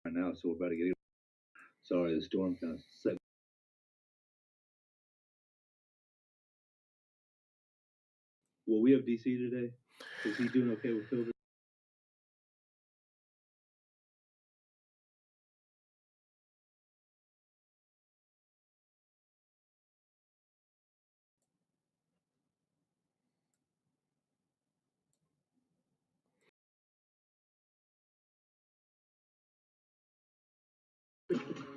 right now, so we're about to get. Sorry, the storm kind of set. Will we have DC today? Is he doing okay with COVID?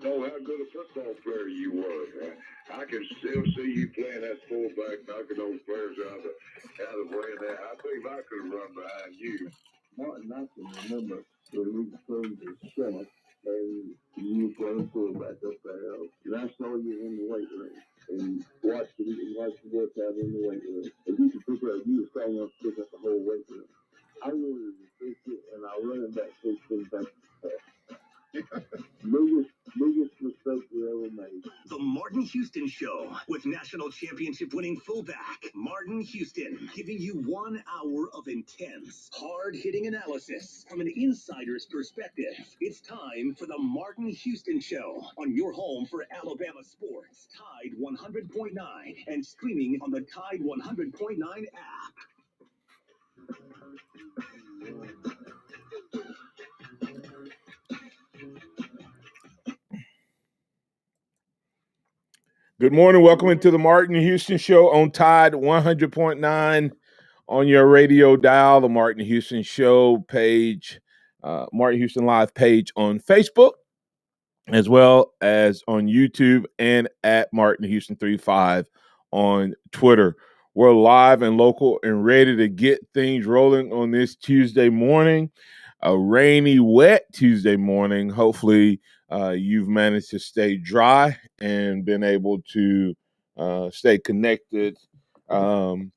Oh, how good a football player you were. I can still see you playing that fullback, knocking those players out of the way. There, I think I could have run behind you. Martin, I can remember when we played the Senate, and you were playing fullback up there, and I saw you in the weight room and watched you work out in the weight room. And you could pick up, you were strong enough to pick up the whole weight room. I wanted to fix it, and I learned that fixing thing. Biggest mistake we ever made. The Martin Houston Show with national championship winning fullback Martin Houston, giving you 1 hour of intense, hard-hitting analysis from an insider's perspective. It's time for the Martin Houston Show on your home for Alabama sports, Tide 100.9, and streaming on the Tide 100.9 app. Good morning. Welcome into the Martin Houston Show on Tide 100.9 on your radio dial, the Martin Houston Show page, Martin Houston Live page on Facebook, as well as on YouTube and at Martin Houston 35 on Twitter. We're live and local and ready to get things rolling on this Tuesday morning, a rainy, wet Tuesday morning. Hopefully, you've managed to stay dry and been able to stay connected and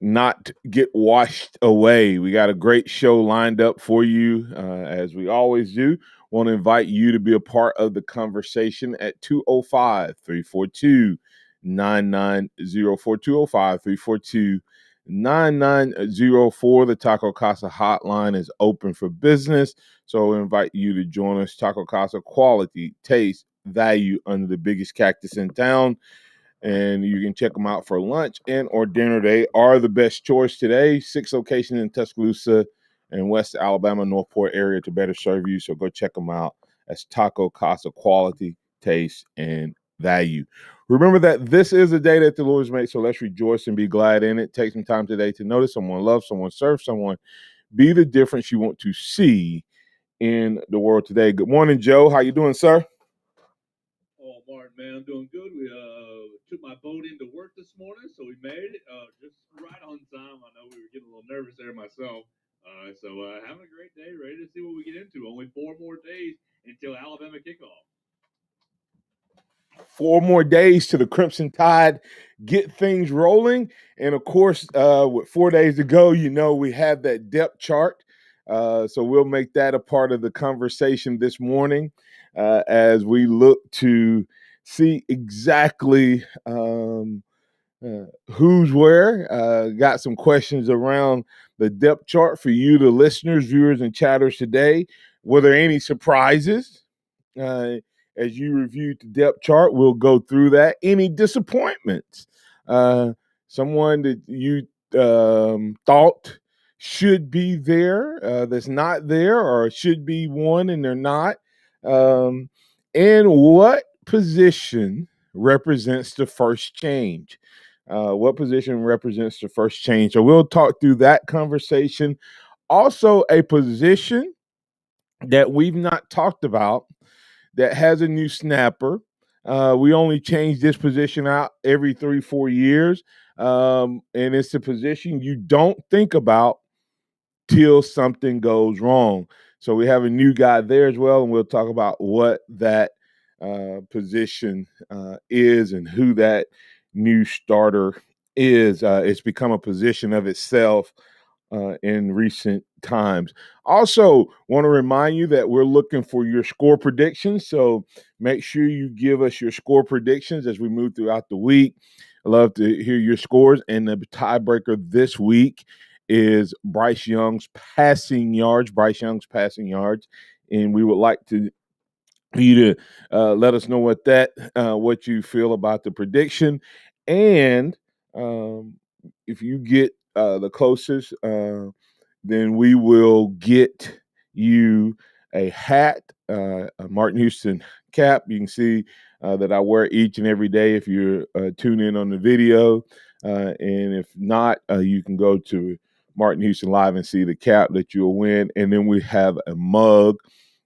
not get washed away. We got a great show lined up for you, as we always do. Want to invite you to be a part of the conversation at 205-342-9904, 205-342-9904. The Taco Casa hotline is open for business, so we invite you to join us. Taco Casa, quality, taste, value under the biggest cactus in town. And you can check them out for lunch and or dinner. They are the best choice today. 6 locations in Tuscaloosa and West Alabama, Northport area to better serve you. So go check them out. That's Taco Casa, quality, taste, and value. Remember that this is a day that the Lord has made, so let's rejoice and be glad in it. Take some time today to notice someone, love someone, serve someone. Be the difference you want to see in the world today. Good morning, Joe. How you doing, sir? Oh, Martin, man, I'm doing good. We took my boat into work this morning, so we made it just right on time. I know we were getting a little nervous there myself. So having a great day, ready to see what we get into. Only 4 more days until Alabama kickoff. 4 more days to the Crimson Tide get things rolling. And of course, with 4 days to go, we have that depth chart. So we'll make that a part of the conversation this morning as we look to see exactly who's where. Got some questions around the depth chart for you, the listeners, viewers, and chatters today. Were there any surprises? As you reviewed the depth chart, we'll go through that. Any disappointments? Someone that you thought should be there that's not there, or should be one and they're not? And what position represents the first change? What position represents the first change? So we'll talk through that conversation. Also, a position that we've not talked about that has a new snapper. We only change this position out every 3-4 years. And it's a position you don't think about till something goes wrong. So we have a new guy there as well, and we'll talk about what that position is and who that new starter is. It's become a position of itself in recent times. Also, want to remind you that we're looking for your score predictions. So make sure you give us your score predictions as we move throughout the week. I love to hear your scores. And the tiebreaker this week is Bryce Young's passing yards. And we would like to you to let us know what you feel about the prediction, and um, if you get the closest, then we will get you a hat, a Martin Houston cap. You can see that I wear each and every day if you're tuned in on the video, and if not, you can go to Martin Houston Live and see the cap that you'll win. And then we have a mug.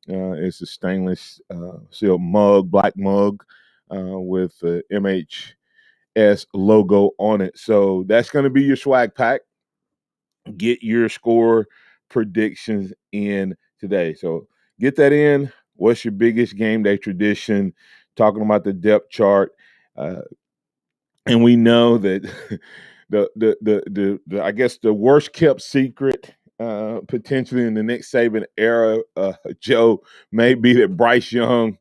It's a stainless steel mug, black mug, with the MHS logo on it. So that's going to be your swag pack. Get your score predictions in today. So get that in. What's your biggest game day tradition? Talking about the depth chart. And we know that the I guess the worst kept secret potentially in the Nick Saban era, Joe, may be that Bryce Young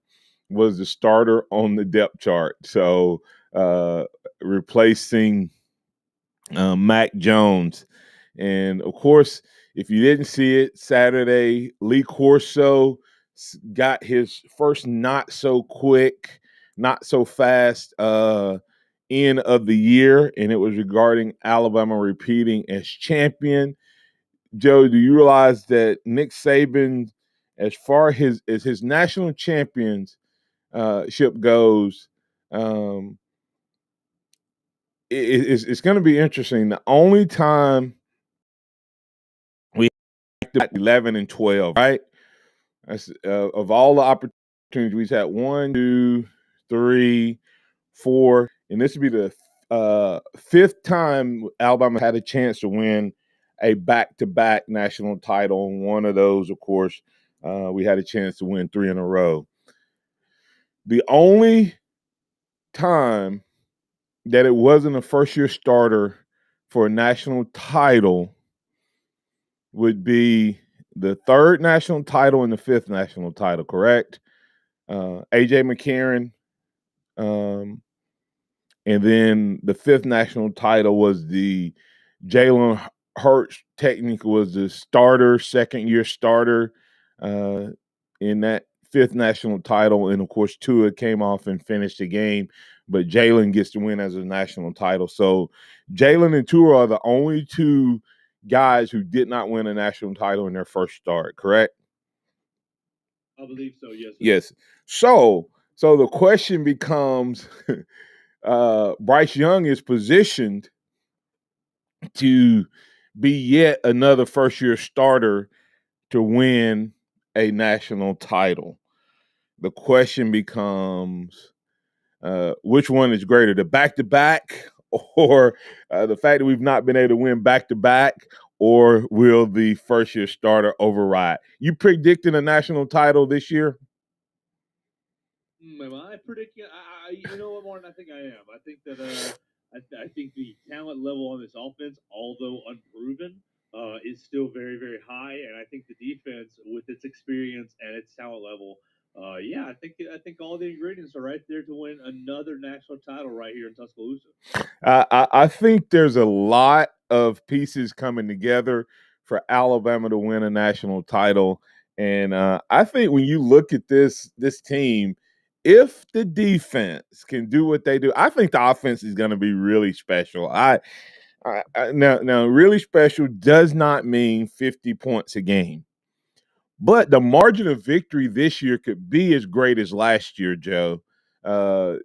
was the starter on the depth chart. So replacing Mac Jones. And of course, if you didn't see it, Saturday, Lee Corso got his first not so quick, not so fast end of the year, and it was regarding Alabama repeating as champion. Joe, do you realize that Nick Saban, as far as his national championship goes, it's going to be interesting. The only time we had 11 and 12, right? That's of all the opportunities we've had 1, 2, 3, 4, and this would be the fifth time Alabama had a chance to win a back-to-back national title. And one of those, of course, we had a chance to win 3 in a row. The only time that it wasn't a first-year starter for a national title would be the third national title and the fifth national title, correct? A.J. McCarron, and then the fifth national title was the Jalen Hurts. Technically, was the starter, second-year starter in that fifth national title, and of course, Tua came off and finished the game, but Jalen gets to win as a national title. So, Jalen and Tua are the only two guys who did not win a national title in their first start. Correct? I believe so. Yes. Yes. So the question becomes. Bryce Young is positioned to be yet another first-year starter to win a national title. The question becomes, which one is greater, the back-to-back or the fact that we've not been able to win back-to-back, or will the first-year starter override? You predicting a national title this year? Am I predicting? You know what, Martin? I think I am. I think that I think the talent level on this offense, although unproven, is still very, very high, and I think the defense, with its experience and its talent level, yeah, I think all the ingredients are right there to win another national title right here in Tuscaloosa. I think there's a lot of pieces coming together for Alabama to win a national title, and I think when you look at this team, if the defense can do what they do, I think the offense is going to be really special. Now, really special does not mean 50 points a game, but the margin of victory this year could be as great as last year, Joe. Uh,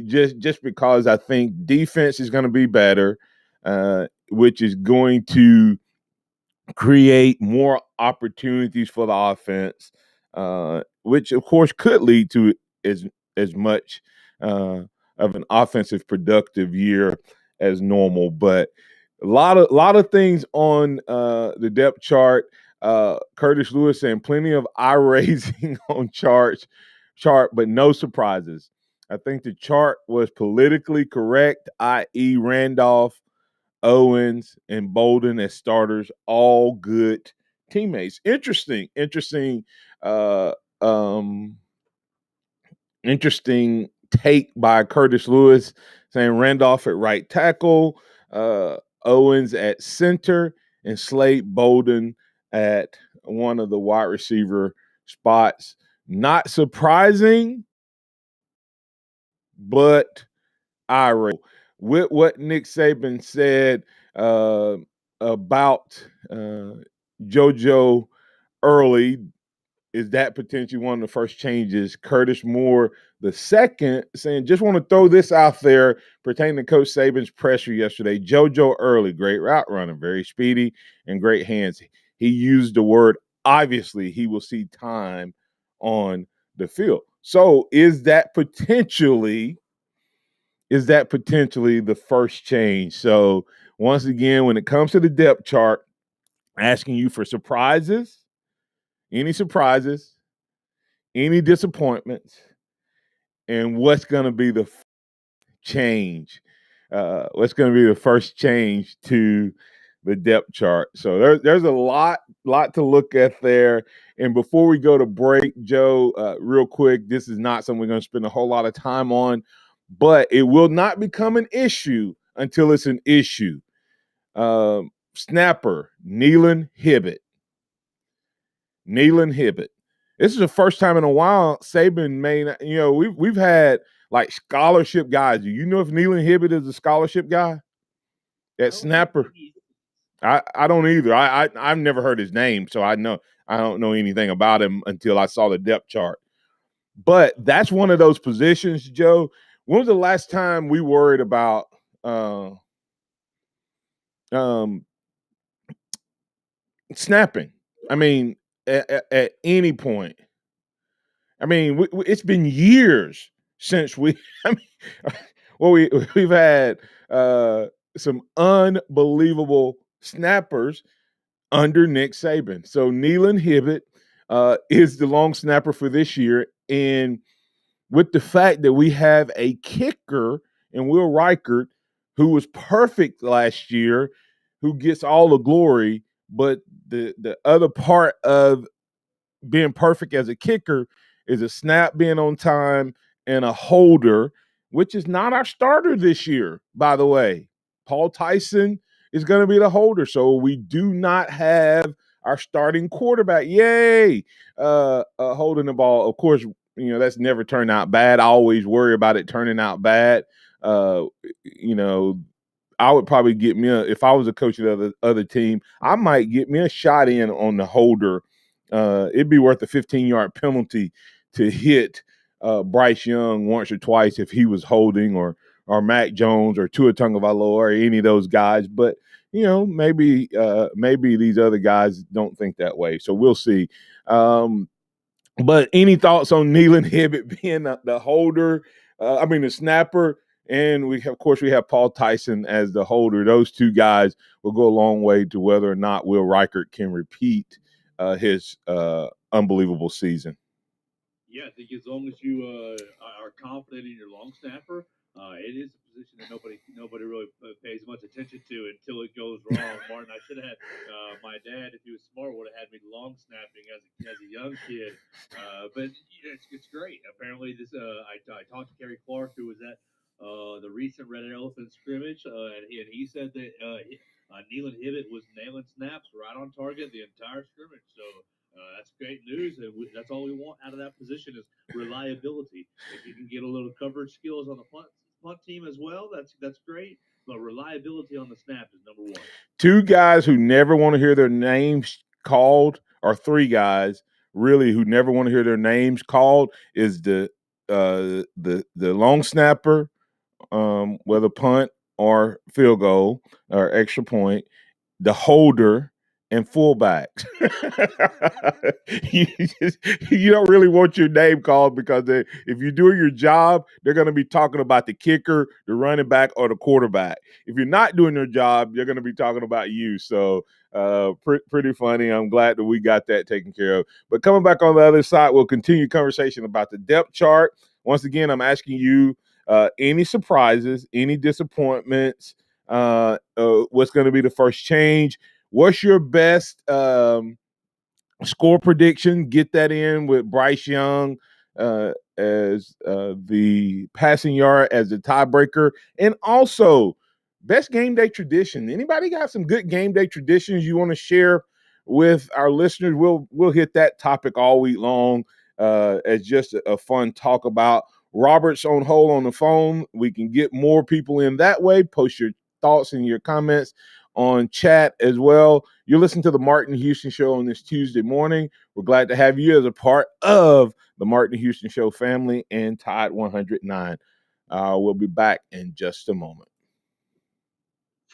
just because I think defense is going to be better, which is going to create more opportunities for the offense, which of course could lead to as much of an offensive productive year as normal. But a lot of things on the depth chart. Curtis Lewis saying plenty of eye raising on chart, but no surprises. I think the chart was politically correct, i.e., Randolph, Owens, and Bolden as starters, all good teammates. Interesting, uh, um, interesting take by Curtis Lewis saying Randolph at right tackle, Owens at center, and Slade Bolden at one of the wide receiver spots. Not surprising, but with what Nick Saban said about JoJo Early, is that potentially one of the first changes? Curtis Moore, the second, saying, just want to throw this out there pertaining to Coach Saban's presser yesterday. JoJo Early, great route runner, very speedy and great hands. He used the word, obviously, he will see time on the field. So is that potentially the first change? So once again, when it comes to the depth chart, asking you for surprises, any disappointments, and what's going to be the change? What's going to be the first change to the depth chart? So there's a lot to look at there. And before we go to break, Joe, real quick, this is not something we're going to spend a whole lot of time on, but it will not become an issue until it's an issue. Snapper, Neelan Hibbett. This is the first time in a while Saban may, we've had like scholarship guys. Do you know if Neelan Hibbett is a scholarship guy at snapper? I don't either. I've never heard his name, so I don't know anything about him until I saw the depth chart. But that's one of those positions, Joe. When was the last time we worried about snapping? I mean, at any point. I mean, it's been years since we. I mean, well, we've had some unbelievable snappers under Nick Saban. So Neelan Hibbett is the long snapper for this year, and with the fact that we have a kicker in Will Reichert, who was perfect last year, who gets all the glory, but the other part of being perfect as a kicker is a snap being on time and a holder, which is not our starter this year, by the way. Paul Tyson is going to be the holder. So we do not have our starting quarterback. Yay! Holding the ball. Of course, that's never turned out bad. I always worry about it turning out bad. I would probably get me if I was a coach of the other team, I might get me a shot in on the holder. It'd be worth a 15-yard penalty to hit Bryce Young once or twice if he was holding, or Mac Jones or Tua Tagovailoa or any of those guys. But maybe these other guys don't think that way. So we'll see. But any thoughts on Neelan Hibbett being the holder? The snapper. And we have Paul Tyson as the holder. Those two guys will go a long way to whether or not Will Reichert can repeat his unbelievable season. Yeah, I think as long as you are confident in your long snapper, it is a position that nobody really pays much attention to until it goes wrong. Martin, I should have had my dad, if he was smart, would have had me long snapping as a young kid. But it's great. Apparently, this I talked to Kerry Clark, who was at the recent Red Elephant scrimmage, and he said that Neelan Hibbett was nailing snaps right on target the entire scrimmage. So that's great news, and that's all we want out of that position is reliability. If you can get a little coverage skills on the punt team as well, that's great. But reliability on the snap is number one. Two guys who never want to hear their names called, or three guys really who never want to hear their names called, is the long snapper, whether punt or field goal or extra point, the holder, and fullbacks. you don't really want your name called because if you're doing your job, they're going to be talking about the kicker, the running back, or the quarterback. If you're not doing your job, they're going to be talking about you. So pretty funny. I'm glad that we got that taken care of. But coming back on the other side, we'll continue conversation about the depth chart. Once again, I'm asking you any surprises, any disappointments, what's going to be the first change. What's your best score prediction? Get that in with Bryce Young as the passing yard as the tiebreaker. And also best game day tradition. Anybody got some good game day traditions you want to share with our listeners? We'll hit that topic all week long as just a fun talk about. Robert's on hold on the phone. We can get more people in that way. Post your thoughts and your comments on chat as well. You're listening to the Martin Houston Show on this Tuesday morning. We're glad to have you as a part of the Martin Houston Show family and Tide 109. We'll be back in just a moment.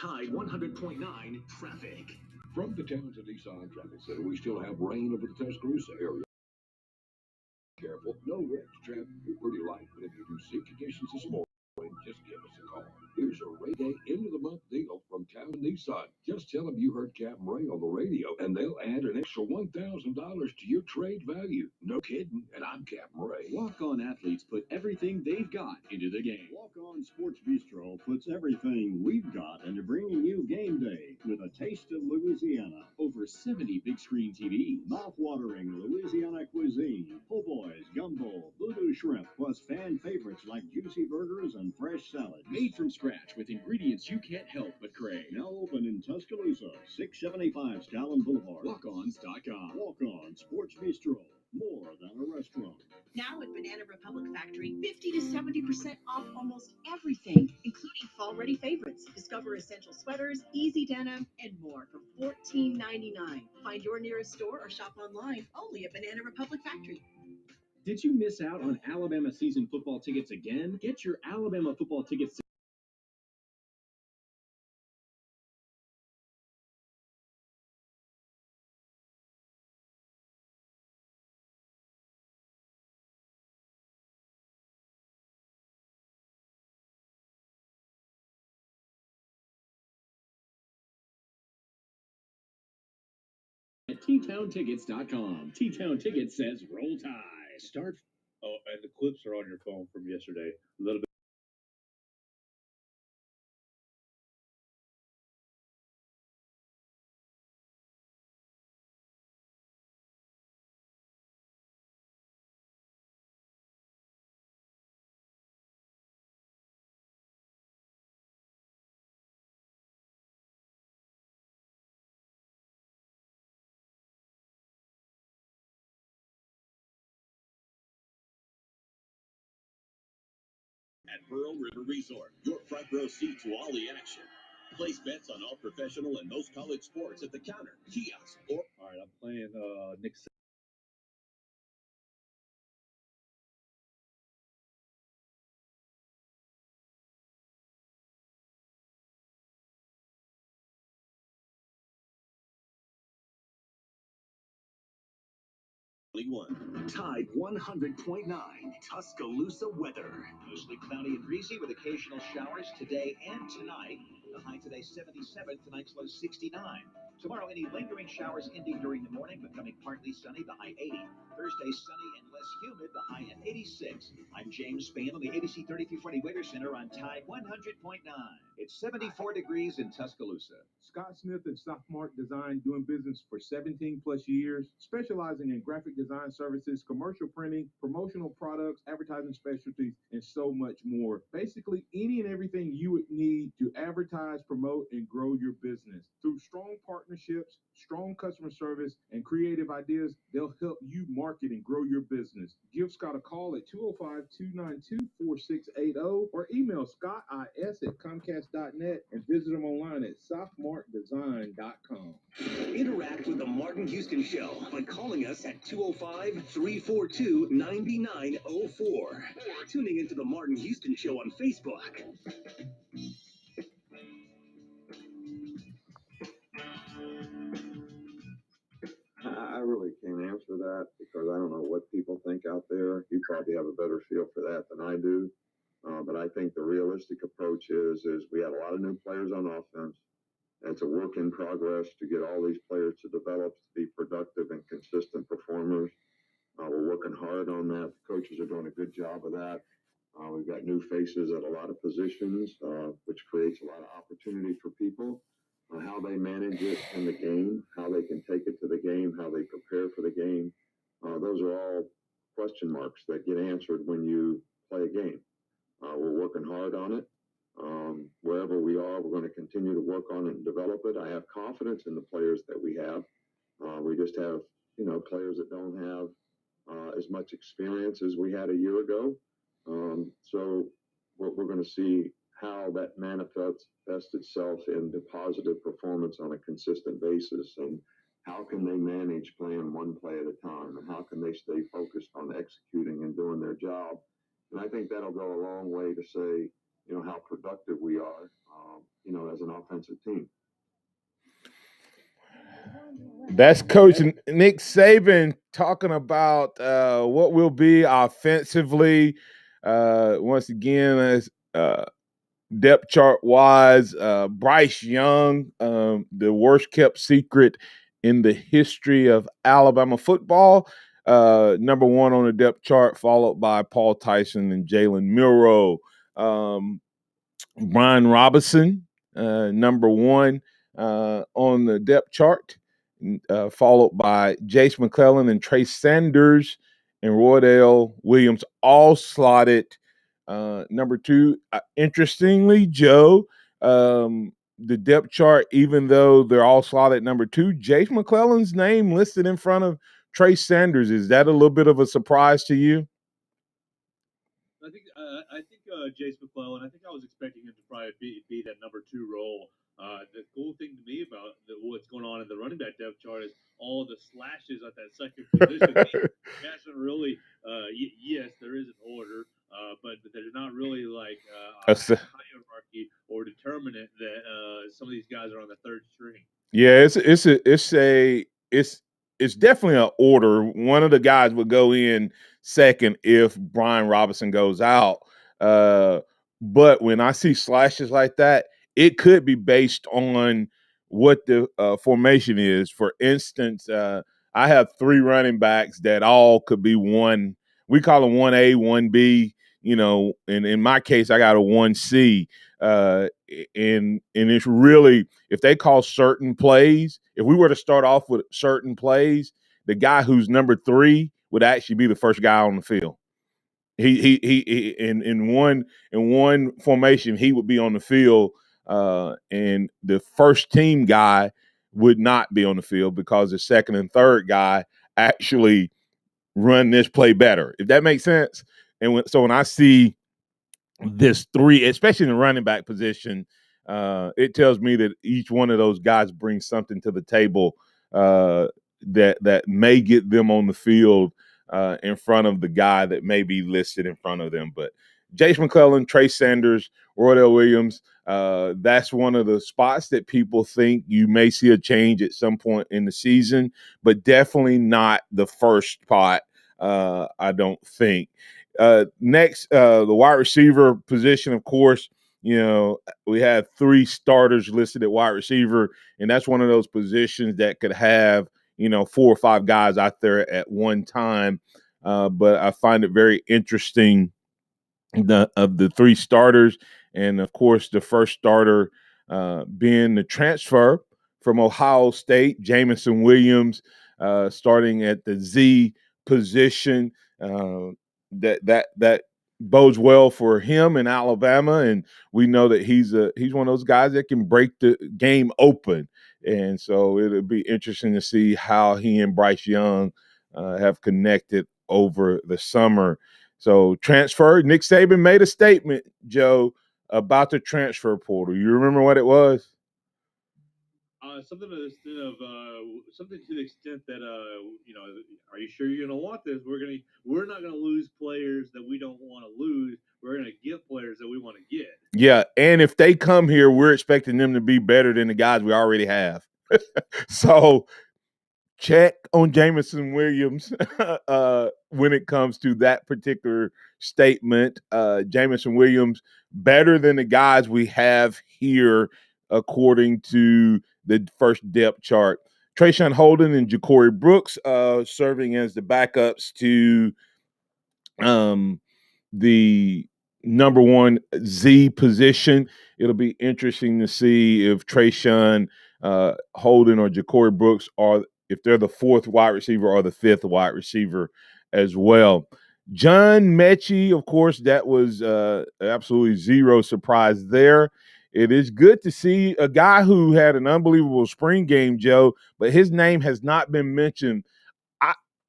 Tide 100.9 traffic. From the talented Nissan Traffic Center, we still have rain over the Tuscaloosa area. Careful, no wet traffic. We're pretty light, but if you do see conditions this morning, just give us a call. Here's a Ray Day end of the month deal from Town Nissan. Just tell them you heard Captain Ray on the radio, and they'll add an extra $1,000 to your trade value. No kidding, and I'm Captain Ray. Walk-On athletes put everything they've got into the game. Walk-On Sports Bistro puts everything we've got into bringing you game day with a taste of Louisiana. Over 70 big screen TVs, mouth-watering Louisiana cuisine, po' boys, gumbo, voodoo shrimp, plus fan favorites like juicy burgers and fresh salad. Made from scratch with ingredients you can't help but crave. Now open in Tuscaloosa, 675 Scallon Boulevard. Walk-ons.com. Walk-On Sports Bistro. More than a restaurant. Now at Banana Republic Factory, 50 to 70% off almost everything, including fall-ready favorites. Discover essential sweaters, easy denim, and more for $14.99. Find your nearest store or shop online only at Banana Republic Factory. Did you miss out on Alabama season football tickets again? Get your Alabama football tickets at TTownTickets.com. T-Town Tickets says roll tide. Start. Oh, and the clips are on your phone from yesterday. A little bit. At Pearl River Resort, your front row seat to all the action. Place bets on all professional and most college sports at the counter, kiosk, or... All right, I'm playing Nick. Tide 100.9 Tuscaloosa weather. Mostly cloudy and breezy with occasional showers today and tonight. The high today 77, tonight's low 69. Tomorrow, any lingering showers ending during the morning, becoming partly sunny, the high 80. Thursday, sunny and less humid, the high at 86. I'm James Spain on the ABC 3340 Weather Center on Tide 100.9. It's 74 degrees in Tuscaloosa. Scott Smith and Sophomart Design, doing business for 17 plus years, specializing in graphic design services, commercial printing, promotional products, advertising specialties, and so much more. Basically, any and everything you would need to advertise, promote, and grow your business. Through strong partnerships, strong customer service, and creative ideas, they'll help you market and grow your business. Give Scott a call at 205-292-4680 or email scottis@comcast.net and visit him online at sophmartdesign.com. Interact with the Martin Houston Show by calling us at 205-342-9904 or tuning into the Martin Houston Show on Facebook. I really can't answer that because I don't know what people think out there. You probably have a better feel for that than I do. But I think the realistic approach is we have a lot of new players on offense. It's a work in progress to get all these players to develop, to be productive and consistent performers. We're working hard on that. The coaches are doing a good job of that. We've got new faces at a lot of positions, which creates a lot of opportunity for people. How they manage it in the game, how they can take it to the game, how they prepare for the game. Those are all question marks that get answered when you play a game. We're working hard on it. Wherever wherever we are, we're going to continue to work on it and develop it. I have confidence in the players that we have. We just have, players that don't have as much experience as we had a year ago. So we're going to see how that manifests itself into positive performance on a consistent basis, and how can they manage playing one play at a time, and how can they stay focused on executing and doing their job. And I think that'll go a long way to say, how productive we are, as an offensive team. That's Coach Nick Saban talking about what will be offensively. Once again, as depth chart wise, Bryce Young, the worst kept secret in the history of Alabama football. Number one on the depth chart, followed by Paul Tyson and Jalen Milroe. Brian Robinson, number one on the depth chart, followed by Jace McClellan and Trey Sanders and Roydell Williams, all slotted number two. Interestingly, Joe, the depth chart, even though they're all slotted number two, Jace McClellan's name listed in front of Trey Sanders. Is that a little bit of a surprise to you? I think Jace McClellan. I think I was expecting him to probably be that number two role. The cool thing to me about what's going on in the running back depth chart is all the slashes at that second position. He hasn't really. Yes, there is an order, but there's not really like a hierarchy or determinant that some of these guys are on the third string. Yeah, it's definitely an order. One of the guys would go in second if Brian Robinson goes out. But when I see slashes like that, it could be based on what the formation is. For instance, I have three running backs that all could be one. We call them 1A, 1B. And in my case, I got a 1C. And it's really, if they call certain plays, if we were to start off with certain plays, the guy who's number three would actually be the first guy on the field. He in one formation, he would be on the field, and the first team guy would not be on the field because the second and third guy actually run this play better, if that makes sense. And so when I see this three, especially in the running back position, it tells me that each one of those guys brings something to the table that may get them on the field in front of the guy that may be listed in front of them. But Jace McClellan, Trey Sanders, Roydell Williams, that's one of the spots that people think you may see a change at some point in the season, but definitely not the first spot, I don't think. Next, the wide receiver position, of course, we have three starters listed at wide receiver, and that's one of those positions that could have, 4 or 5 guys out there at one time. But I find it very interesting of the three starters, and of course, the first starter being the transfer from Ohio State, Jameson Williams, starting at the Z position. That bodes well for him in Alabama, and we know that he's one of those guys that can break the game open, and so it'll be interesting to see how he and Bryce Young have connected over the summer. So transfer, Nick Saban made a statement, Joe, about the transfer portal. You remember what it was? Something to the extent of that are you sure you're gonna want this? We're not gonna lose players that we don't want to lose. We're gonna get players that we want to get. Yeah, and if they come here, we're expecting them to be better than the guys we already have. So check on Jameson Williams when it comes to that particular statement. Jameson Williams better than the guys we have here, according to the first depth chart. Trayshawn Holden and Ja'Cory Brooks serving as the backups to the number one Z position. It'll be interesting to see if Trayshawn Holden or Ja'Cory Brooks are, if they're the fourth wide receiver or the fifth wide receiver as well. John Mechie, of course, that was absolutely zero surprise there. it is good to see a guy who had an unbelievable spring game, Joe, but his name has not been mentioned.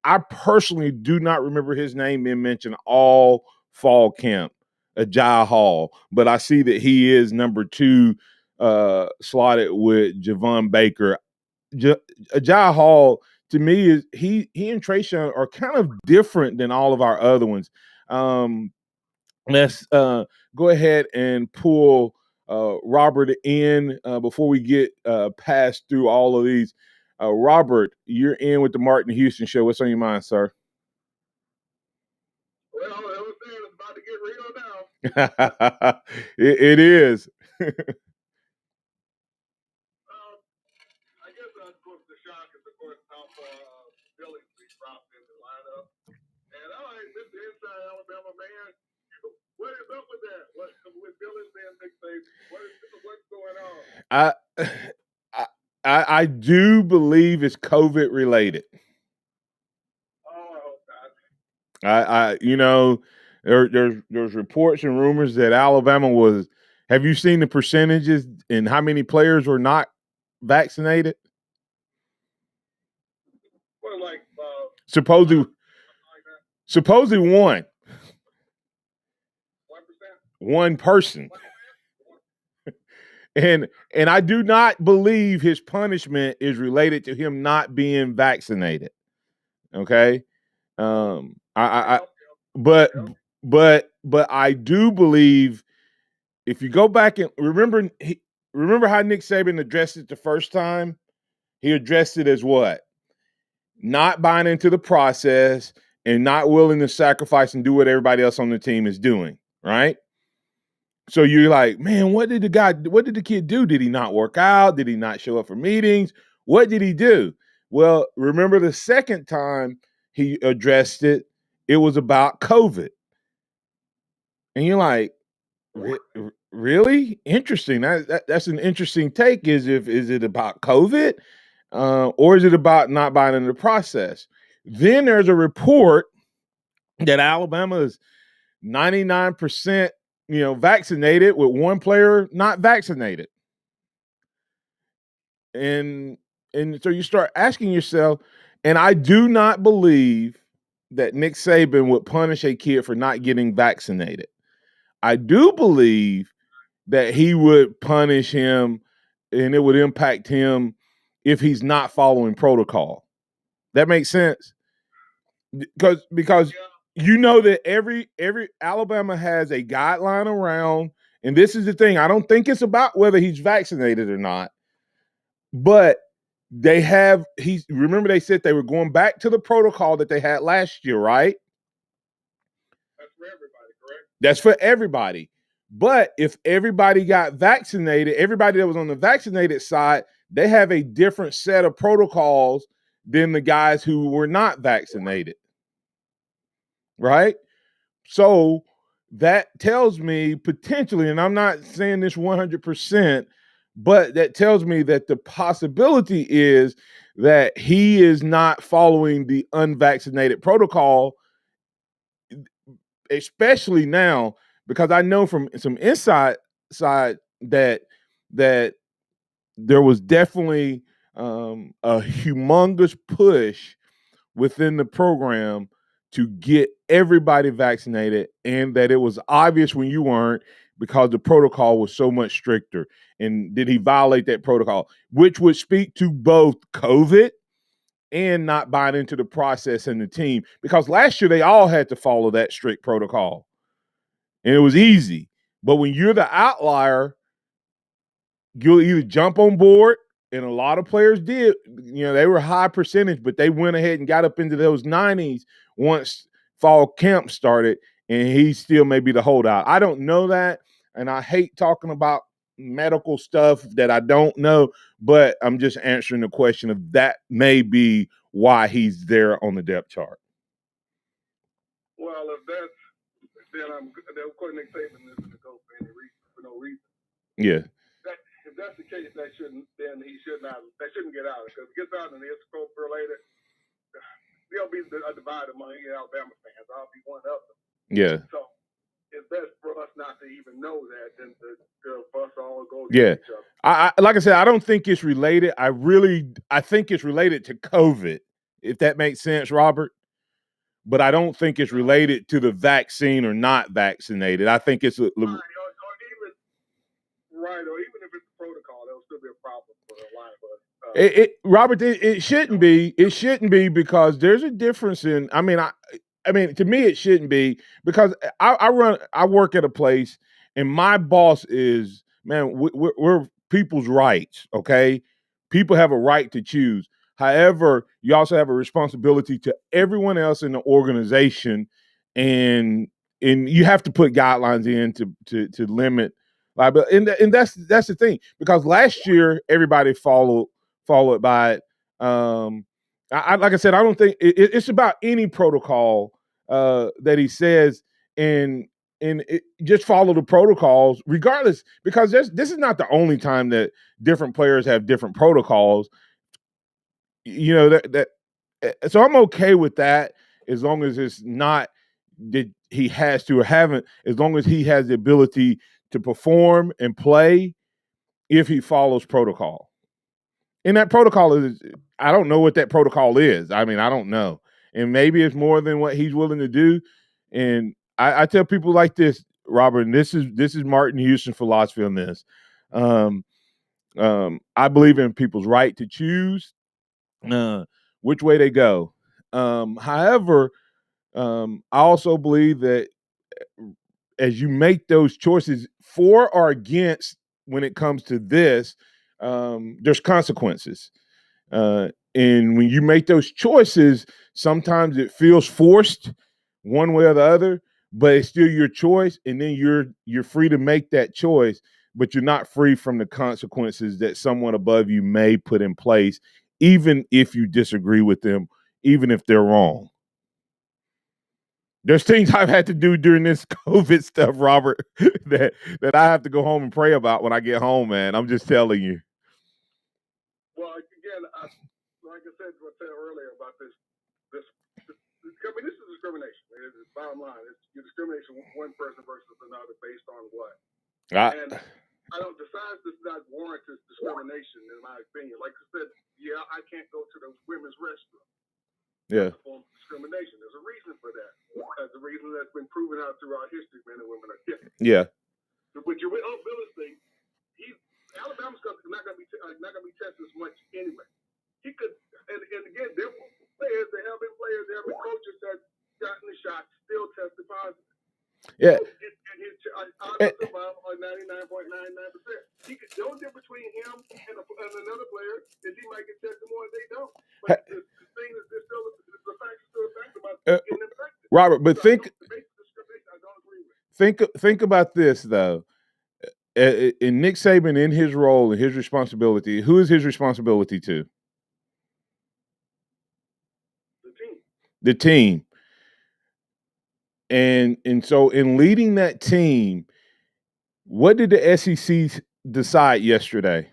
I personally do not remember his name being mentioned all fall camp, Ajay Hall, but I see that he is number 2 slotted with Javon Baker. Ajay Hall, to me, is he and Trayshawn are kind of different than all of our other ones. Let's go ahead and pull Robert in before we get passed through all of these. Robert, you're in with the Martin Houston Show. What's on your mind, sir? Well, everything is about to get real now. It is. I guess, of course, the shock is, of course, how Billy's be dropped in the lineup. And all right, Mr. Inside Alabama man, what is up with that? What with Billy and Nick Saban? What's going on? I do believe it's COVID related. Oh, I hope not. There's reports and rumors that Alabama was. Have you seen the percentages and how many players were not vaccinated? Well, like supposedly 1%. 1%. One person. And I do not believe his punishment is related to him not being vaccinated. Okay. But I do believe if you go back and remember how Nick Saban addressed it the first time, he addressed it as what? Not buying into the process and not willing to sacrifice and do what everybody else on the team is doing, right? So you're like, man, what did the kid do? Did he not work out? Did he not show up for meetings? What did he do? Well, remember the second time he addressed it, it was about COVID. And you're like, really? Interesting. That's an interesting take. Is it about COVID? Or is it about not buying into the process? Then there's a report that Alabama is 99%, vaccinated with one player not vaccinated. And so you start asking yourself, and I do not believe that Nick Saban would punish a kid for not getting vaccinated. I do believe that he would punish him and it would impact him if he's not following protocol. That makes sense? Because you know that every Alabama has a guideline around, and this is the thing. I don't think it's about whether he's vaccinated or not, but remember they said they were going back to the protocol that they had last year, right? That's for everybody, correct? That's for everybody. But if everybody got vaccinated, everybody that was on the vaccinated side, they have a different set of protocols than the guys who were not vaccinated. Right? So that tells me potentially, and I'm not saying this 100%, but that tells me that the possibility is that he is not following the unvaccinated protocol, especially now, because I know from some inside side that there was definitely a humongous push within the program to get everybody vaccinated, and that it was obvious when you weren't because the protocol was so much stricter. And did he violate that protocol, which would speak to both COVID and not buying into the process and the team? Because last year they all had to follow that strict protocol, and it was easy. But when you're the outlier, you'll either jump on board, and a lot of players did. They were high percentage, but they went ahead and got up into those 90s once fall camp started, and he still may be the holdout. I don't know that, and I hate talking about medical stuff that I don't know, but I'm just answering the question of that may be why he's there on the depth chart. Well, if that's, then of course Nick Saban isn't to go for no reason. Yeah. If that's the case, that shouldn't get out. Because if it gets out and it's COVID related, there'll be a divide among Alabama fans. I'll be one of them. Yeah. So it's best for us not to even know that than for us all go Yeah. against each other. I like I said, I don't think it's related. I think it's related to COVID, if that makes sense, Robert. But I don't think it's related to the vaccine or not vaccinated. I think it's Or even if it's a protocol, there'll still be a problem for a lot of us. Robert, it shouldn't be. It shouldn't be because there's a difference in. I mean, to me, it shouldn't be because I work at a place, and my boss is man. We're people's rights. Okay, people have a right to choose. However, you also have a responsibility to everyone else in the organization, and you have to put guidelines in to limit liability. And that's the thing because last year everybody followed by it. Like I said, I don't think it's about any protocol that he says, and just follow the protocols regardless, because this is not the only time that different players have different protocols. You know that so I'm okay with that as long as it's not that he has to or haven't, as long as he has the ability to perform and play if he follows protocol. And that protocol is, I don't know what that protocol is. I mean, I don't know. And maybe it's more than what he's willing to do. And I tell people like this, Robert, and this is Martin Houston's philosophy on this. I believe in people's right to choose which way they go. However, I also believe that as you make those choices for or against when it comes to this, there's consequences. And when you make those choices, sometimes it feels forced one way or the other, but it's still your choice. And then you're free to make that choice, but you're not free from the consequences that someone above you may put in place, even if you disagree with them, even if they're wrong. There's things I've had to do during this COVID stuff, Robert, that I have to go home and pray about when I get home, man. I'm just telling you. Well, again, like I said earlier about this, I mean, this is discrimination. It's bottom line. You're discriminating one person versus another based on what? And I don't decide this not warranted discrimination, in my opinion. Like I said, yeah, I can't go to the women's restroom. Yeah. That's a form of discrimination. There's a reason for that. There's a reason that's been proven out throughout history. Men and women are different. Yeah. But you with Billy's thing, Alabama's not going to be tested as much anyway. He could, and again, there have been players, there have been coaches that gotten the shot, still tested positive. Yeah. And his odds of survival are 99.99%. The only difference between him and another player is he might get tested more and they don't. But the thing is, the fact is still a fact about getting infected. Robert, but I don't agree with. Think about this though. In Nick Saban, in his role and his responsibility, who is his responsibility to? The team. And so in leading that team, what did the SEC decide yesterday?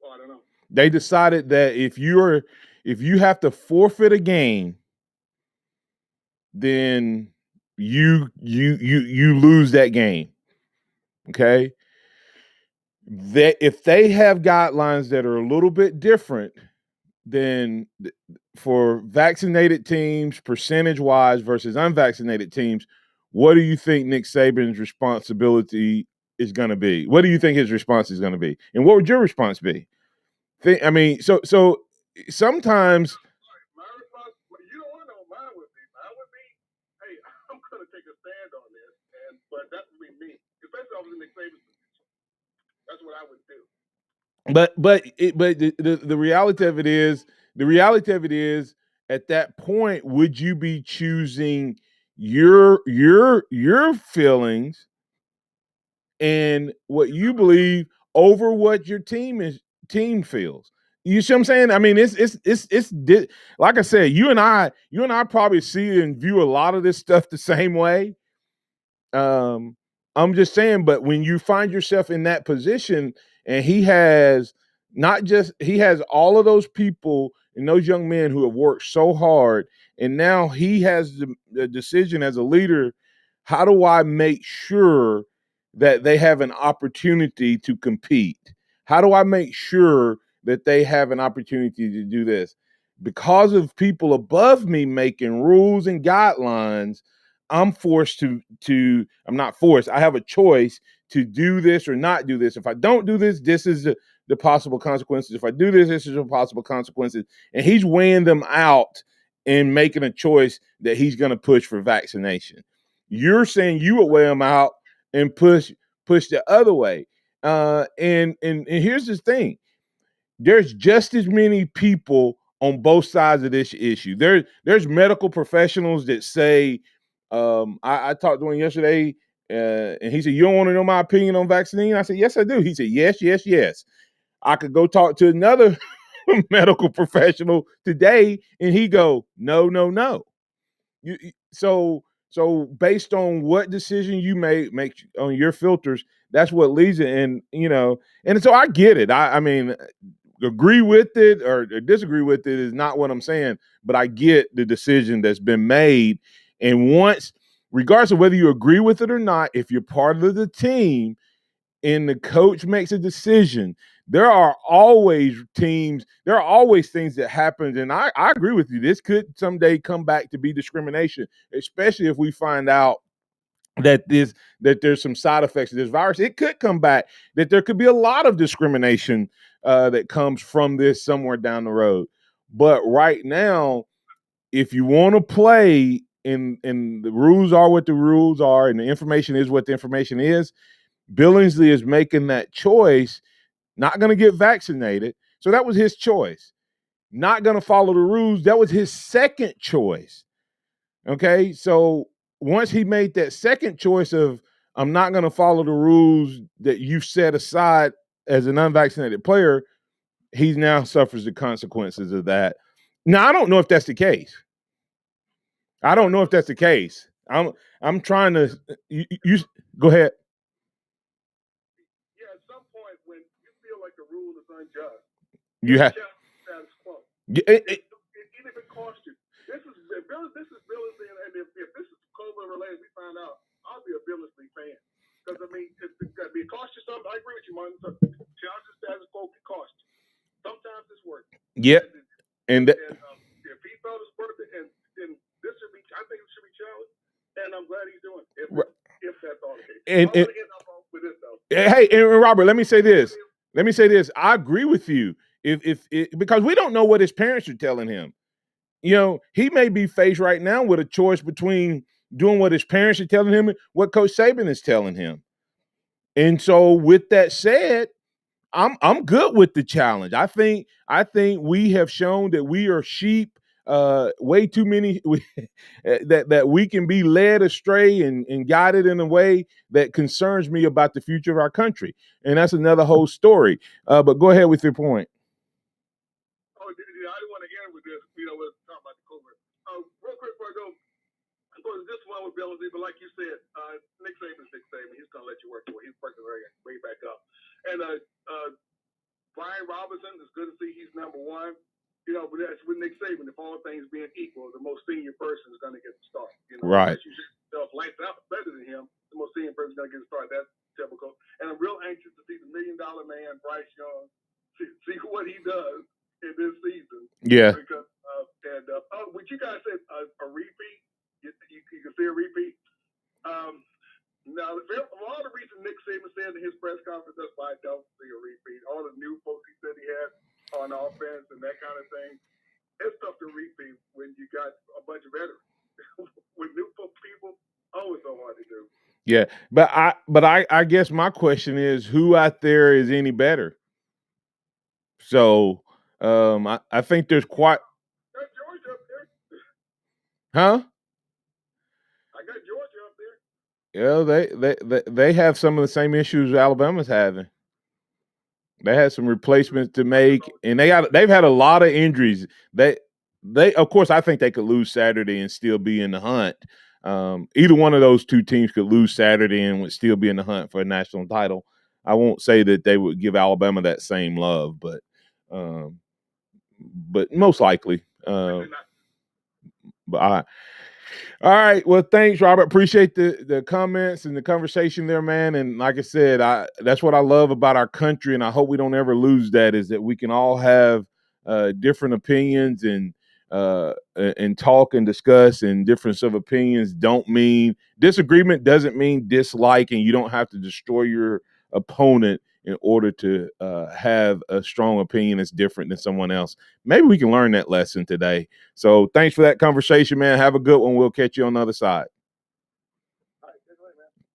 Well, I don't know. They decided that if you have to forfeit a game, then you lose that game. Okay? That if they have guidelines that are a little bit different than for vaccinated teams, percentage-wise versus unvaccinated teams, what do you think Nick Saban's responsibility is going to be? What do you think his response is going to be? And what would your response be? I mean, so sometimes. My response, you don't want to know what mine would be. Mine would be, hey, I'm going to take a stand on this, but that would be me. Especially if I was in Nick Saban's position. That's what I would do. But the reality of it is, at that point, would you be choosing your feelings and what you believe over what your team feels? You see what I'm saying? I mean, it's like I said, you and I probably see and view a lot of this stuff the same way. I'm just saying, but when you find yourself in that position, and he has all of those people and those young men who have worked so hard, And now he has the decision as a leader. How do I make sure that they have an opportunity to compete? How do I make sure that they have an opportunity to do this? Because of people above me making rules and guidelines, I'm forced I'm not forced. I have a choice to do this or not do this. If I don't do this, this is the possible consequences. If I do this, this is the possible consequences. And he's weighing them out and making a choice that he's going to push for vaccination. You're saying you would weigh them out and push the other way. And here's the thing: there's just as many people on both sides of this issue. There's medical professionals that say, I talked to one yesterday, and he said, "You don't want to know my opinion on vaccine?" I said, "Yes, I do." He said, "Yes, yes, yes." I could go talk to another medical professional today, and he go, "No, no, no." So based on what decision you make on your filters, that's what leads it. And so I get it. I mean, agree with it or disagree with it is not what I'm saying, but I get the decision that's been made. And once, regardless of whether you agree with it or not, if you're part of the team and the coach makes a decision, there are always things that happen. And I agree with you. This could someday come back to be discrimination, especially if we find out that there's some side effects of this virus. It could come back that there could be a lot of discrimination that comes from this somewhere down the road. But right now, if you want to play and the rules are what the rules are and the information is what the information is, Billingsley is making that choice, not going to get vaccinated. So that was his choice. Not going to follow the rules. That was his second choice. Okay. So once he made that second choice of, I'm not going to follow the rules that you've set aside as an unvaccinated player, he now suffers the consequences of that. Now, I don't know if that's the case. I'm trying to, you go ahead. Yeah, at some point when you feel like the rule is unjust, You have status quo. even If it costs you, this is Billingsley, and if this is COVID related, we find out, I'll be a Billingsley fan because I mean, it costs you something. I agree with you, Martin. So, challenge the status quo can cost you. Sometimes it's worth it. Yep. And if he felt it's worth it, and this should be, I think it should be challenged, and I'm glad he's doing it. If that's all the case. I want to end up with this though. Hey, and Robert, let me say this. I agree with you. If because we don't know what his parents are telling him. He may be faced right now with a choice between doing what his parents are telling him and what Coach Saban is telling him. And so, with that said, I'm good with the challenge. I think we have shown that we are sheep. Way too many that we can be led astray and guided in a way that concerns me about the future of our country, and that's another whole story. But go ahead with your point. Oh, I didn't want to end with this. We're talking about the COVID. Real quick before I go, I'm going to this one with Billingsley, but like you said, Nick Saban's Nick Saban. He's going to let you work your way. He's working way back up. And Brian Robinson, it's good to see he's number one. But that's with Nick Saban. If all things being equal, the most senior person is going to get the start. Right. Unless you yourself lights out better than him, the most senior person is going to get the start. That's typical. And I'm real anxious to see the $1 million man, Bryce Young, see what he does in this season. Yeah. Because what you guys said, a repeat. You can see a repeat. Now, a lot of the reasons Nick Saban said in his press conference, that's why I don't see a repeat. All the new folks he said he had on offense and that kind of thing, it's tough to repeat when you got a bunch of veterans. With new people, it's so hard to do. Yeah, but I guess my question is, who out there is any better? So I think there's quite. Got Georgia up there. Huh? I got Georgia up there. Yeah, they have some of the same issues Alabama's having. They had some replacements to make, and they've had a lot of injuries. They of course I think they could lose Saturday and still be in the hunt. Either one of those two teams could lose Saturday and would still be in the hunt for a national title. I won't say that they would give Alabama that same love, but most likely. But all right. Well, thanks, Robert. Appreciate the comments and the conversation there, man. And like I said, that's what I love about our country, and I hope we don't ever lose that. Is that we can all have different opinions and talk and discuss. And difference of opinions don't mean disagreement. Doesn't mean dislike, and you don't have to destroy your opponent in order to have a strong opinion that's different than someone else. Maybe we can learn that lesson today. So thanks for that conversation, man. Have a good one. We'll catch you on the other side.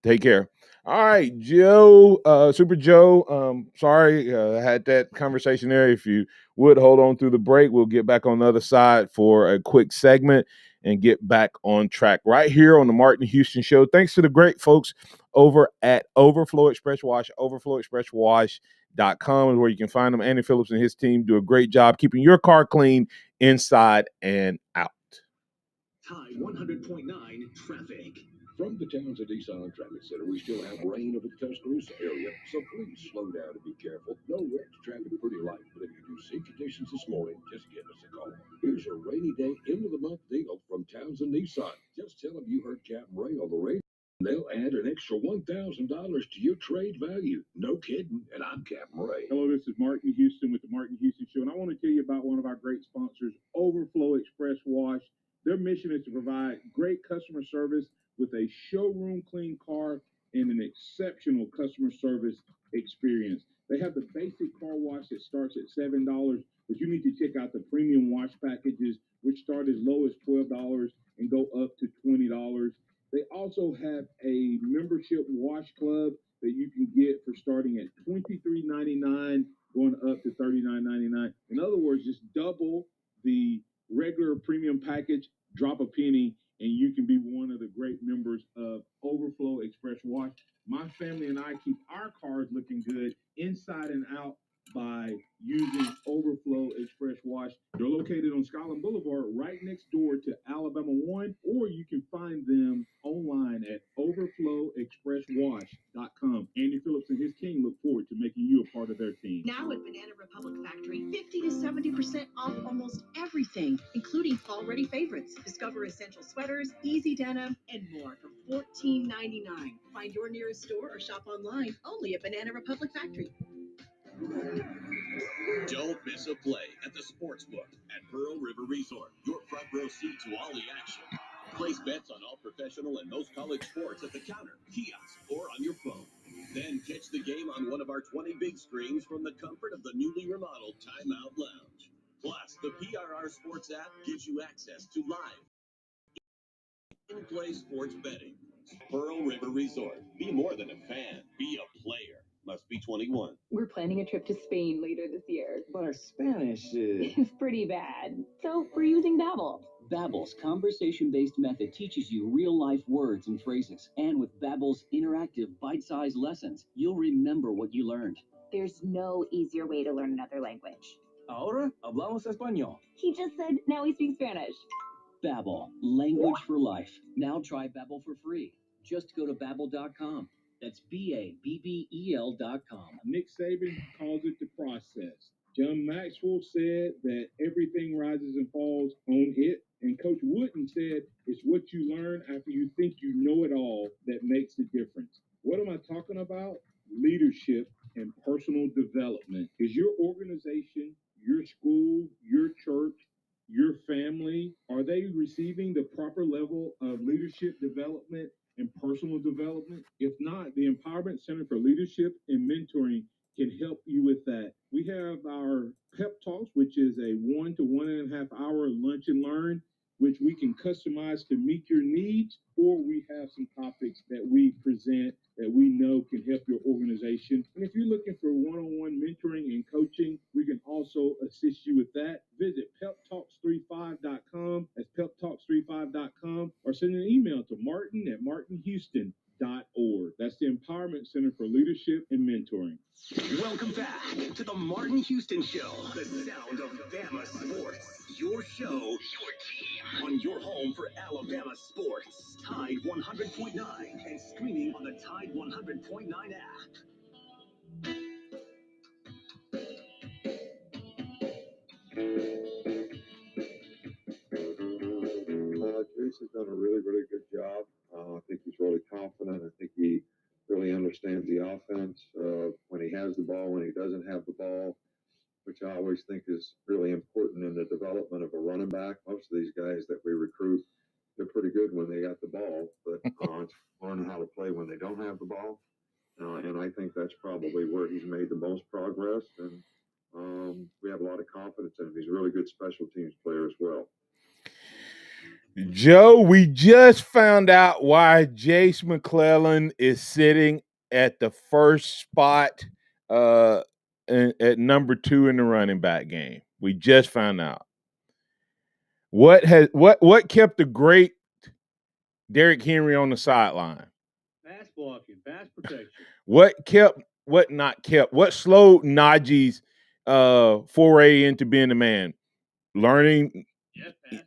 Take care. All right, Joe, Super Joe. Sorry, I had that conversation there. If you would hold on through the break, we'll get back on the other side for a quick segment and get back on track right here on the Martin Houston Show. Thanks to the great folks over at Overflow Express Wash. OverflowExpressWash.com is where you can find them. Andy Phillips and his team do a great job keeping your car clean inside and out. Tide 100.9 traffic. From the Townsend Nissan Traffic Center, we still have rain over the Tuscaloosa area, so please slow down and be careful. No wrecks, traffic pretty light, but if you do see conditions this morning, just give us a call. Here's a rainy day end of the month deal from Townsend Nissan. Just tell them you heard Captain Ray on the radio. They'll add an extra $1,000 to your trade value. No kidding, and I'm Captain Ray. Hello, this is Martin Houston with the Martin Houston Show, and I want to tell you about one of our great sponsors, Overflow Express Wash. Their mission is to provide great customer service with a showroom clean car and an exceptional customer service experience. They have the basic car wash that starts at $7, but you need to check out the premium wash packages, which start as low as $12 and go up to $20. They also have a membership wash club that you can get for starting at $23.99, going up to $39.99. In other words, just double the regular premium package, drop a penny, and you can be one of the great members of Overflow Express Wash. My family and I keep our cars looking good inside and out by using Overflow Express Wash. They're located on Skyland Boulevard, right next door to Alabama 1, or you can find them online at overflowexpresswash.com. Andy Phillips and his team look forward to making you a part of their team. Now at Banana Republic Factory, 50 to 70% off almost everything, including fall-ready favorites. Discover essential sweaters, easy denim, and more for $14.99. Find your nearest store or shop online only at Banana Republic Factory. Don't miss a play at the Sportsbook at Pearl River Resort. Your front row seat to all the action. Place bets on all professional and most college sports at the counter, kiosk, or on your phone. Then catch the game on one of our 20 big screens from the comfort of the newly remodeled Timeout Lounge. Plus, the PRR Sports app gives you access to live in-play sports betting. Pearl River Resort. Be more than a fan. Be a player. Must be 21. We're planning a trip to Spain later this year. But our Spanish is Pretty bad. So we're using Babbel. Babbel's conversation-based method teaches you real-life words and phrases. And with Babbel's interactive bite-sized lessons, you'll remember what you learned. There's no easier way to learn another language. Ahora hablamos español. He just said now we speak Spanish. Babbel, language for life. Now try Babbel for free. Just go to Babbel.com. That's BABBEL.com. Nick Saban calls it the process. John Maxwell said that everything rises and falls on it. And Coach Wooden said it's what you learn after you think you know it all that makes the difference. What am I talking about? Leadership and personal development. Is your organization, your school, your church, your family, are they receiving the proper level of leadership development and personal development? If not, the Empowerment Center for Leadership and Mentoring can help you with that. We have our pep talks, which is a 1 to 1.5 hour lunch and learn, which we can customize to meet your needs, or we have some topics that we present that we know can help your organization. And if you're looking for one-on-one mentoring and coaching, we can also assist you with that. Visit peptalks35.com. That's peptalks35.com, or send an email to martin@martinhouston.org. That's the Empowerment Center for Leadership and Mentoring. Welcome back to the Martin Houston Show, the sound of Bama sports. Your show, your team, on your home for Alabama sports. Tide 100.9 and streaming on the Tide 100.9 app. Jace has done a really, really good job. I think he's really confident. I think he really understands the offense when he has the ball, when he doesn't have the ball, which I always think is really important in the development of a running back. Most of these guys that we recruit, they're pretty good when they got the ball, but it's learning how to play when they don't have the ball. And I think that's probably where he's made the most progress. And we have a lot of confidence in him. He's a really good special teams player as well. Joe, we just found out why Jace McClellan is sitting at the first spot at number 2 in the running back game. We just found out. What kept the great Derrick Henry on the sideline? Pass blocking, pass protection. What slowed Najee's foray into being a man? Learning. Yeah, pass protection.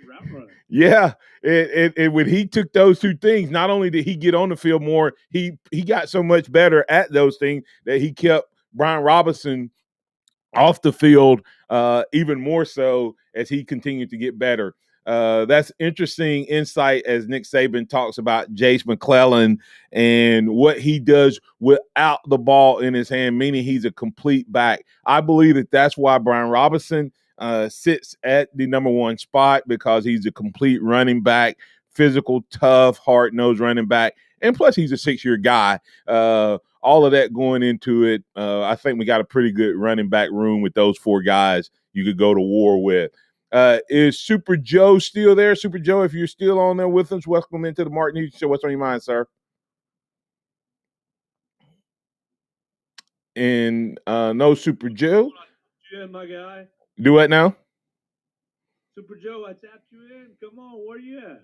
Route running. Yeah, and when he took those two things, not only did he get on the field more, he got so much better at those things that he kept Brian Robinson off the field even more so as he continued to get better. That's interesting insight as Nick Saban talks about Jace McClellan and what he does without the ball in his hand, meaning he's a complete back. I believe that that's why Brian Robinson sits at the number 1 spot, because he's a complete running back, physical, tough, hard-nosed running back. And plus, he's a 6-year guy. All of that going into it, I think we got a pretty good running back room with those 4 guys you could go to war with. Is Super Joe still there? Super Joe, if you're still on there with us, welcome into the Martin Houston Show. What's on your mind, sir? And no Super Joe. Yeah, my guy. Do what now? Super Joe, I tapped you in. Come on, where you at?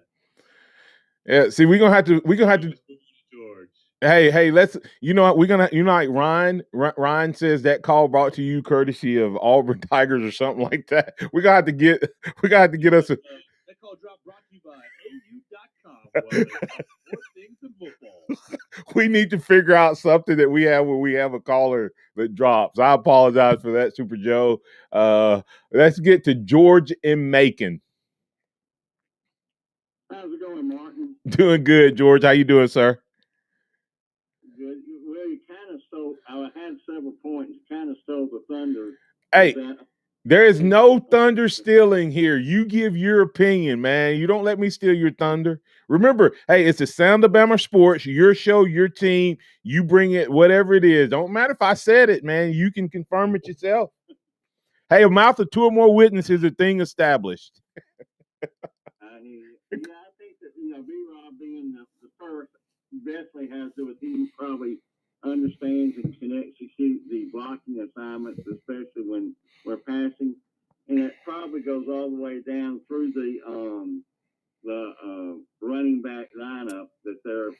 Yeah, see, we're gonna have to George. Hey, let's, like Ryan says that call brought to you courtesy of Auburn Tigers or something like that. We're gonna have to get us a that call drop brought to you by AU.com. More things than football. We need to figure out something that we have where we have a caller that drops. I apologize for that, Super Joe. Let's get to George in Macon. How's it going, Martin? Doing good, George. How you doing, sir? Good. Well, you kind of stole. I had several points. Kind of stole the thunder. Hey, there is no thunder stealing here. You give your opinion, man. You don't let me steal your thunder. Remember, hey, it's a Sound of Bama Sports, your show, your team. You bring it, whatever it is. Don't matter if I said it, man. You can confirm it yourself. Hey, a mouth of 2 or more witnesses, a thing established. Yeah, I think that, B-Rob being the first definitely has to do with he probably understands and can execute the blocking assignments, especially when we're passing. And it probably goes all the way down through the running back lineup that they're,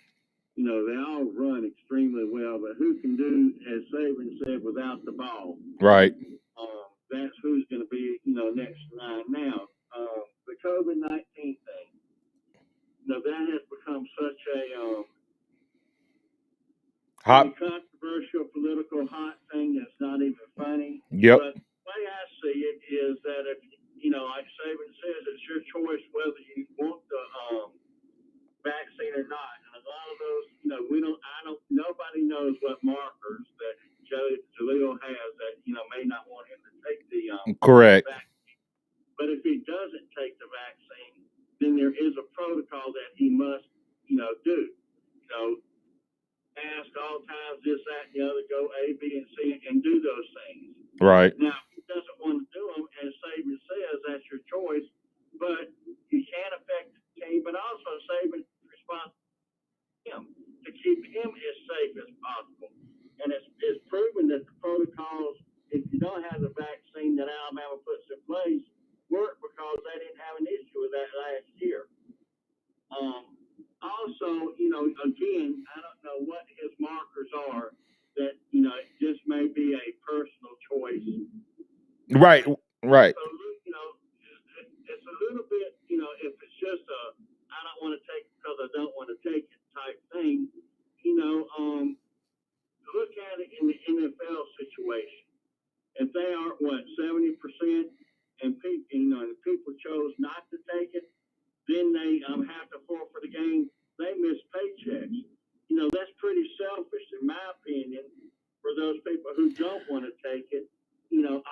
they all run extremely well, but who can do, as Saban said, without the ball? Right. That's who's going to be, next in line. Now, the COVID-19 thing. That has become such a controversial political hot thing that's not even funny. Yep. But the way I see it is that if, like Saban says, it's your choice whether you want the vaccine or not. And a lot of those, nobody knows what markers that Jaleel has that, may not want him to take the correct vaccine. But if he doesn't take the vaccine, then there is a protocol that he must, do. Ask all times, this, that, and the other, go A, B, and C, and do those things. Right. Now, if he doesn't want to do them, as Saban says, that's your choice, but you can't affect the team, but also Saban's responsibility him to keep him as safe as possible. And it's proven that the protocols, if you don't have the vaccine that Alabama puts in place, work because they didn't have an issue with that last year. Also, again, I don't know what his markers are that, it just may be a personal choice. Right. So, it's a little bit, if it's just I don't want to take it because I don't want to take it type thing, look at it in the NFL situation. If they are, 70%, and people chose not to take it, then they have to forfeit the game. They miss paychecks. That's pretty selfish, in my opinion, for those people who don't want to take it.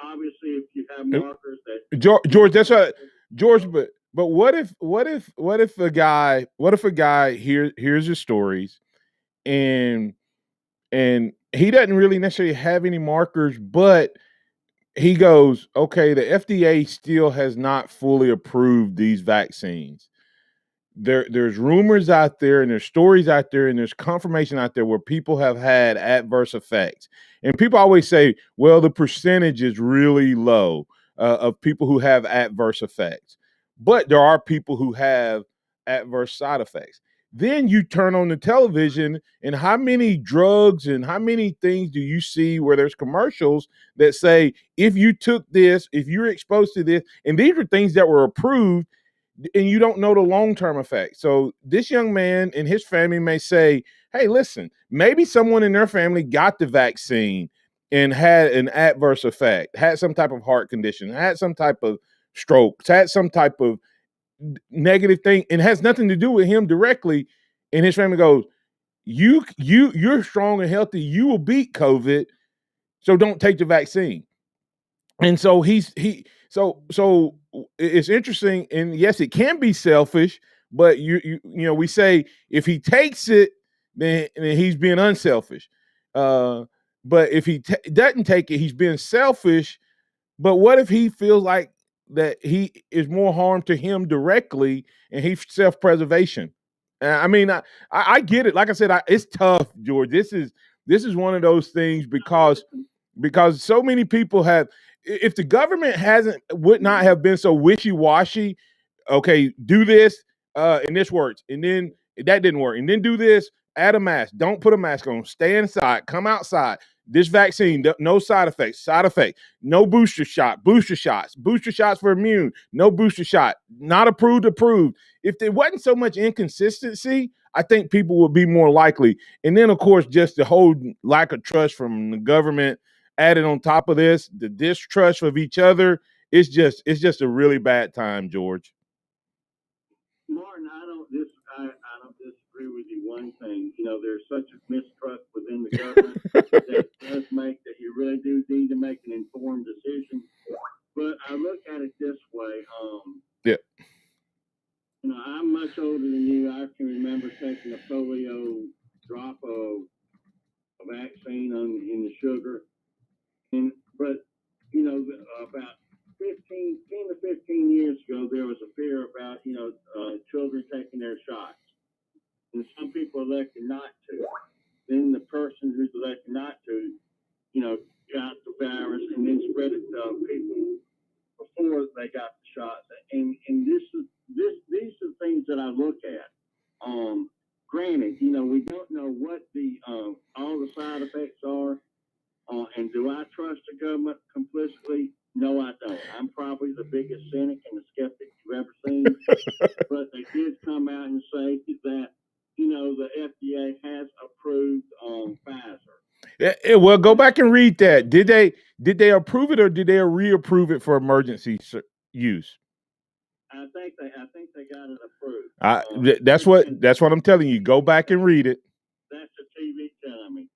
Obviously, if you have markers that George, that's right, George. But what if a guy hears his stories and he doesn't really necessarily have any markers, but he goes, okay, the FDA still has not fully approved these vaccines. There's rumors out there and there's stories out there and there's confirmation out there where people have had adverse effects. And people always say, well, the percentage is really low of people who have adverse effects. But there are people who have adverse side effects. Then you turn on the television, and how many drugs and how many things do you see where there's commercials that say, if you took this, if you're exposed to this, and these are things that were approved, and you don't know the long-term effect. So this young man and his family may say, hey, listen, maybe someone in their family got the vaccine and had an adverse effect, had some type of heart condition, had some type of stroke, had some type of negative thing, and has nothing to do with him directly. And his family goes, you're strong and healthy, you will beat COVID, so don't take the vaccine. And so so it's interesting, and yes, it can be selfish, but we say if he takes it, then he's being unselfish. But if he doesn't take it, he's being selfish. But what if he feels like that he is more harm to him directly, and he's self-preservation? I mean, I get it. Like I said, it's tough, George. This is one of those things because so many people have. If the government would not have been so wishy-washy, okay, do this, and this works, and then that didn't work, and then do this, add a mask, don't put a mask on, stay inside, come outside. This vaccine, no side effects, no booster shots for immune, no booster shot, not approved. If there wasn't so much inconsistency, I think people would be more likely. And then, of course, just the whole lack of trust from the government added on top of this, the distrust of each other, it's just a really bad time, George. Martin, I don't disagree with you one thing. There's such a mistrust within the government that does make that you really do need to make an informed decision. But I look at it this way. Yeah. I'm much older than you. I can remember taking a polio drop of a vaccine in the sugar. But about 10 to 15 years ago, there was a fear about, children taking their shots. And some people elected not to. Then the person who's elected not to, got the virus and then spread it to people before they got the shots. And these are things that I look at. Granted, we don't know what all the side effects are. And do I trust the government complicitly? No, I don't. I'm probably the biggest cynic and the skeptic you've ever seen. But they did come out and say that, the FDA has approved Pfizer. Yeah, well, go back and read that. Did they approve it, or did they reapprove it for emergency use? I think they got it approved. That's what I'm telling you. Go back and read it. That's the TV telling me.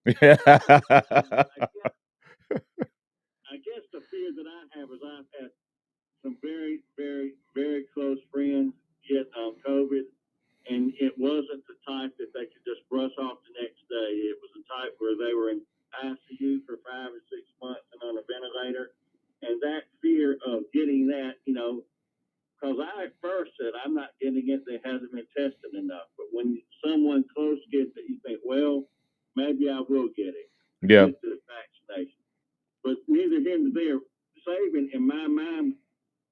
I guess the fear that I have is I've had some very, very, very close friends get COVID, and it wasn't the type that they could just brush off the next day. It was the type where they were in ICU for 5 or 6 months and on a ventilator. And that fear of getting that, because I at first said, I'm not getting it, they hasn't been tested enough. But when someone close gets it, you think, well, maybe I will get it. Yeah. Get the vaccination. But neither here nor there, saving in my mind,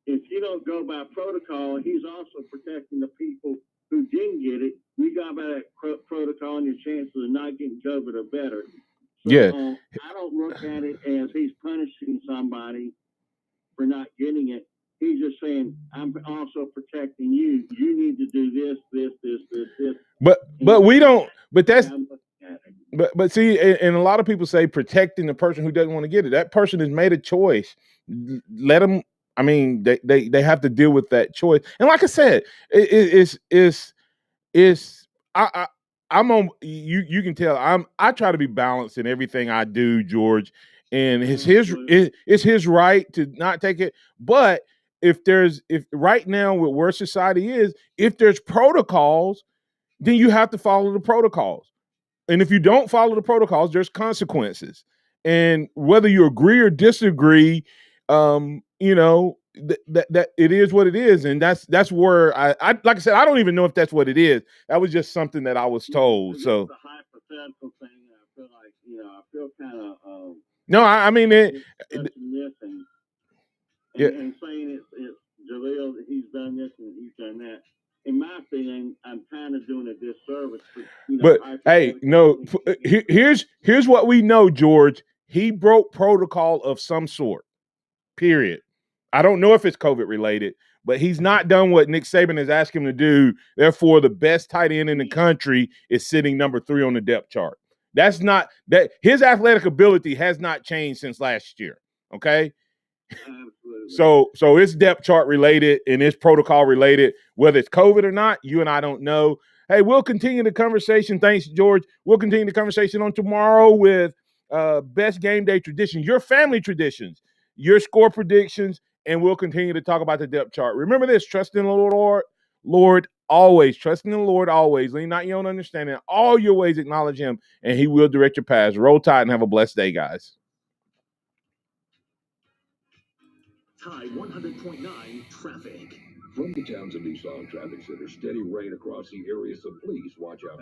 if you don't go by protocol, he's also protecting the people who didn't get it. You got by that protocol, and your chances of not getting COVID are better. So, yeah. I don't look at it as he's punishing somebody for not getting it. He's just saying, I'm also protecting you. You need to do this. But we don't. But that's. But see, and a lot of people say protecting the person who doesn't want to get it. That person has made a choice. Let them I mean, they have to deal with that choice. And like I said, it's I'm on you. You can tell I try to be balanced in everything I do, George. And it's his right to not take it. But if right now with where society is, if there's protocols, then you have to follow the protocols. And if you don't follow the protocols, there's consequences. And whether you agree or disagree, that it is what it is. And that's where I like I said, I don't even know if that's what it is. That was just something that I was told. So the hypothetical thing, I feel like, I feel kind of no, I mean missing. Yeah. And saying it's Jaleel, he's done this and he's done that. In my opinion, I'm kind of doing a disservice. But hey, no. Here's what we know, George. He broke protocol of some sort. Period. I don't know if it's COVID related, but he's not done what Nick Saban has asked him to do. Therefore, the best tight end in the country is sitting number 3 on the depth chart. That's not that his athletic ability has not changed since last year. Okay. Absolutely. So it's depth chart related and it's protocol related. Whether it's COVID or not, you and I don't know. Hey, we'll continue the conversation. Thanks, George. We'll continue the conversation on tomorrow with best game day traditions, your family traditions, your score predictions, and we'll continue to talk about the depth chart. Remember this: trust in the Lord always. Trust in the Lord always. Lean not your own understanding. All your ways acknowledge Him, and He will direct your paths. Roll Tide and have a blessed day, guys. High 100.9 traffic. From the Townsend Nissan Traffic Center, steady rain across the area, so please watch out.